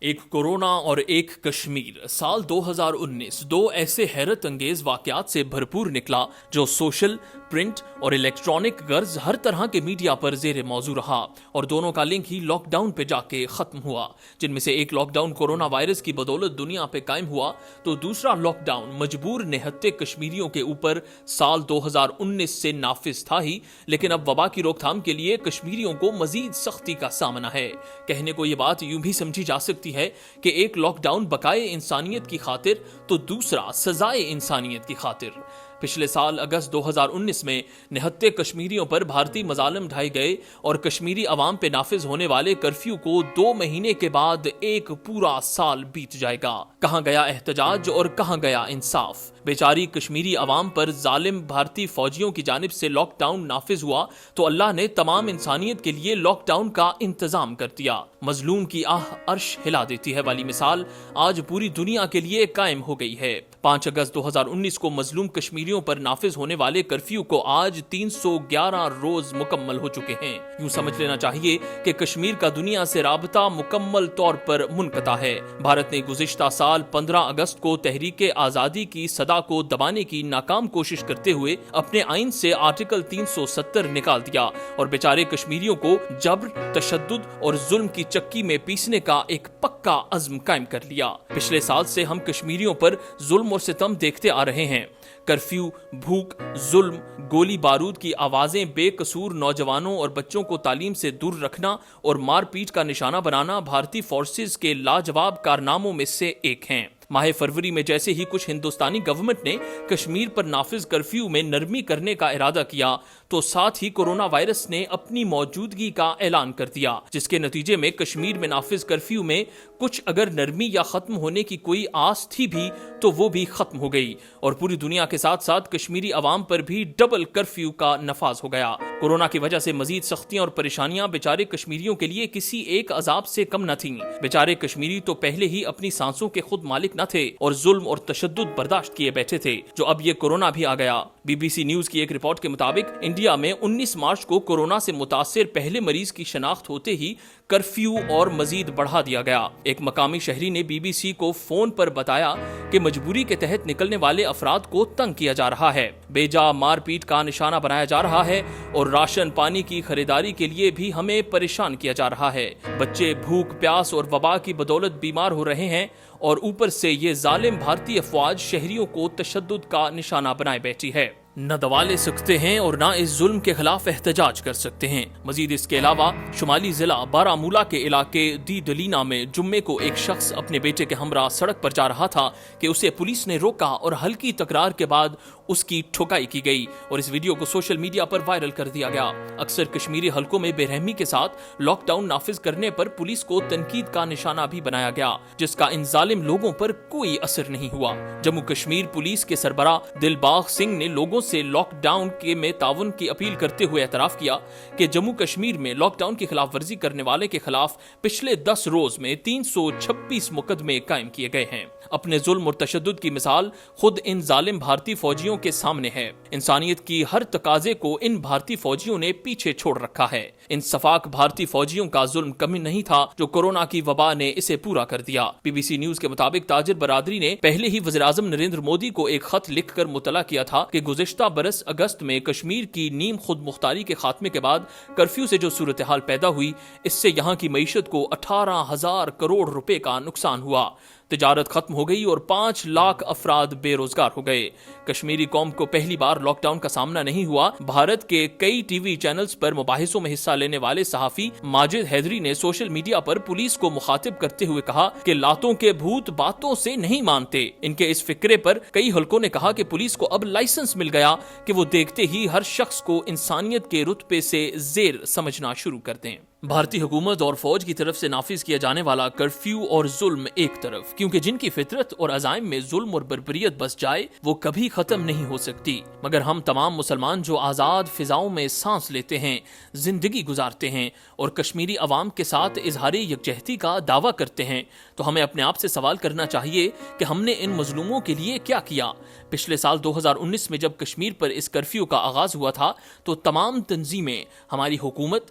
ایک کورونا اور ایک کشمیر سال 2019 دو ایسے حیرت انگیز واقعات سے بھرپور نکلا جو سوشل، پرنٹ اور الیکٹرانک غرض ہر طرح کے میڈیا پر زیر موضوع رہا، اور دونوں کا لنک ہی لاک ڈاؤن پہ جا کے ختم ہوا، جن میں سے ایک لاک ڈاؤن کورونا وائرس کی بدولت دنیا پہ قائم ہوا تو دوسرا لاک ڈاؤن مجبور نہتے کشمیریوں کے اوپر سال 2019 سے نافذ تھا ہی، لیکن اب وبا کی روک تھام کے لیے کشمیریوں کو مزید سختی کا سامنا ہے۔ کہنے کو یہ بات یوں بھی سمجھی جا سکتی ہے کہ ایک لاک ڈاؤن بقائے انسانیت کی خاطر تو دوسرا سزائے انسانیت کی خاطر۔ پچھلے سال اگست 2019 میں نہتے کشمیریوں پر بھارتی مظالم ڈھائے گئے اور کشمیری عوام پہ نافذ ہونے والے کرفیو کو 2 مہینے کے بعد ایک پورا سال بیت جائے گا۔ کہاں گیا احتجاج اور کہاں گیا انصاف؟ بیچاری کشمیری عوام پر ظالم بھارتی فوجیوں کی جانب سے لاک ڈاؤن نافذ ہوا تو اللہ نے تمام انسانیت کے لیے لاک ڈاؤن کا انتظام کر دیا۔ مظلوم کی آہ عرش ہلا دیتی ہے والی مثال آج پوری دنیا کے لیے قائم ہو گئی ہے۔ 5 اگست 2019 کو مظلوم کشمیریوں پر نافذ ہونے والے کرفیو کو آج 311 روز مکمل ہو چکے ہیں۔ یوں سمجھ لینا چاہیے کہ کشمیر کا دنیا سے رابطہ مکمل طور پر منقطع ہے۔ بھارت نے گزشتہ سال 15 اگست کو تحریک آزادی کی صدا کو دبانے کی ناکام کوشش کرتے ہوئے اپنے آئین سے آرٹیکل 370 نکال دیا اور بیچارے کشمیریوں کو جبر، تشدد اور ظلم کی چکی میں پیسنے کا ایک پکا عزم قائم کر لیا۔ پچھلے سال سے ہم کشمیریوں پر ظلم اور ستم دیکھتے آ رہے ہیں۔ کرفیو، بھوک، ظلم، گولی بارود کی آوازیں، بے قصور نوجوانوں اور بچوں کو تعلیم سے دور رکھنا اور مار پیٹ کا نشانہ بنانا بھارتی فورسز کے لاجواب کارناموں میں سے ایک ہیں۔ ماہ فروری میں جیسے ہی کچھ ہندوستانی گورنمنٹ نے کشمیر پر نافذ کرفیو میں نرمی کرنے کا ارادہ کیا تو ساتھ ہی کورونا وائرس نے اپنی موجودگی کا اعلان کر دیا، جس کے نتیجے میں کشمیر میں نافذ کرفیو میں کچھ اگر نرمی یا ختم ہونے کی کوئی آس تھی بھی تو وہ بھی ختم ہو گئی، اور پوری دنیا کے ساتھ ساتھ کشمیری عوام پر بھی ڈبل کرفیو کا نفاذ ہو گیا۔ کورونا کی وجہ سے مزید سختیاں اور پریشانیاں بیچارے کشمیریوں کے لیے کسی ایک عذاب سے کم نہ تھیں۔ بیچارے کشمیری تو پہلے ہی اپنی سانسوں کے خود مالک نہ تھے اور ظلم اور تشدد برداشت کیے بیٹھے تھے، جو اب یہ کورونا بھی آ گیا۔ BBC نیوز کی ایک رپورٹ کے مطابق انڈیا میں 19 مارچ کو کورونا سے متاثر پہلے مریض کی شناخت ہوتے ہی کرفیو اور مزید بڑھا دیا گیا۔ ایک مقامی شہری نے BBC کو فون پر بتایا کہ مجبوری کے تحت نکلنے والے افراد کو تنگ کیا جا رہا ہے، بے جا مار پیٹ کا نشانہ بنایا جا رہا ہے اور راشن پانی کی خریداری کے لیے بھی ہمیں پریشان کیا جا رہا ہے۔ بچے بھوک، پیاس اور وبا کی بدولت بیمار ہو رہے ہیں اور اوپر سے یہ ظالم بھارتی افواج شہریوں کو تشدد کا نشانہ بنائے بیٹھی ہے۔ نہ دوا لے سکتے ہیں اور نہ اس ظلم کے خلاف احتجاج کر سکتے ہیں۔ مزید اس کے علاوہ شمالی ضلع بارامولہ کے علاقے دی دلینا میں جمعے کو ایک شخص اپنے بیٹے کے ہمراہ سڑک پر جا رہا تھا کہ اسے پولیس نے روکا اور ہلکی تکرار کے بعد اس کی ٹھکائی کی گئی اور اس ویڈیو کو سوشل میڈیا پر وائرل کر دیا گیا۔ اکثر کشمیری حلقوں میں بے رحمی کے ساتھ لاک ڈاؤن نافذ کرنے پر پولیس کو تنقید کا نشانہ بھی بنایا گیا، جس کا ان ظالم لوگوں پر کوئی اثر نہیں ہوا۔ جموں کشمیر پولیس کے سربراہ دلباغ سنگھ نے لوگوں سے لاک ڈاؤن کے میں تعاون کی اپیل کرتے ہوئے اعتراف کیا کہ جموں کشمیر میں لاک ڈاؤن کی خلاف ورزی کرنے والے کے خلاف پچھلے 10 روز میں 326 مقدمے قائم کیے گئے ہیں۔ اپنے ظلم اور تشدد کی مثال خود ان ظالم بھارتی فوجیوں کے سامنے ہے۔ انسانیت کی ہر تقاضے کو ان بھارتی فوجیوں نے پیچھے چھوڑ رکھا ہے۔ ان صفاق بھارتی فوجیوں کا ظلم کمی نہیں تھا جو کورونا کی وبا نے اسے پورا کر دیا۔ BBC نیوز کے مطابق تاجر برادری نے پہلے ہی وزیر اعظم نریندر مودی کو ایک خط لکھ کر مطلع کیا تھا کہ گزشتہ برس اگست میں کشمیر کی نیم خود مختاری کے خاتمے کے بعد کرفیو سے جو صورتحال پیدا ہوئی، اس سے یہاں کی معیشت کو 18,000 کروڑ روپے کا نقصان ہوا، تجارت ختم ہو گئی اور 5 لاکھ افراد بے روزگار ہو گئے۔ کشمیری قوم کو پہلی بار لاک ڈاؤن کا سامنا نہیں ہوا۔ بھارت کے کئی ٹی وی چینلز پر مباحثوں میں حصہ لینے والے صحافی ماجد حیدری نے سوشل میڈیا پر پولیس کو مخاطب کرتے ہوئے کہا کہ لاتوں کے بھوت باتوں سے نہیں مانتے۔ ان کے اس فکرے پر کئی حلقوں نے کہا کہ پولیس کو اب لائسنس مل گیا کہ وہ دیکھتے ہی ہر شخص کو انسانیت کے رتبے سے زیر سمجھنا شروع کر دیں۔ بھارتی حکومت اور فوج کی طرف سے نافذ کیا جانے والا کرفیو اور ظلم ایک طرف، کیونکہ جن کی فطرت اور عزائم میں ظلم اور بربریت بس جائے وہ کبھی ختم نہیں ہو سکتی، مگر ہم تمام مسلمان جو آزاد فضاؤں میں سانس لیتے ہیں، زندگی گزارتے ہیں اور کشمیری عوام کے ساتھ اظہار یکجہتی کا دعویٰ کرتے ہیں تو ہمیں اپنے آپ سے سوال کرنا چاہیے کہ ہم نے ان مظلوموں کے لیے کیا کیا۔ پچھلے سال 2019 میں جب کشمیر پر اس کرفیو کا آغاز ہوا تھا تو تمام تنظیمیں، ہماری حکومت،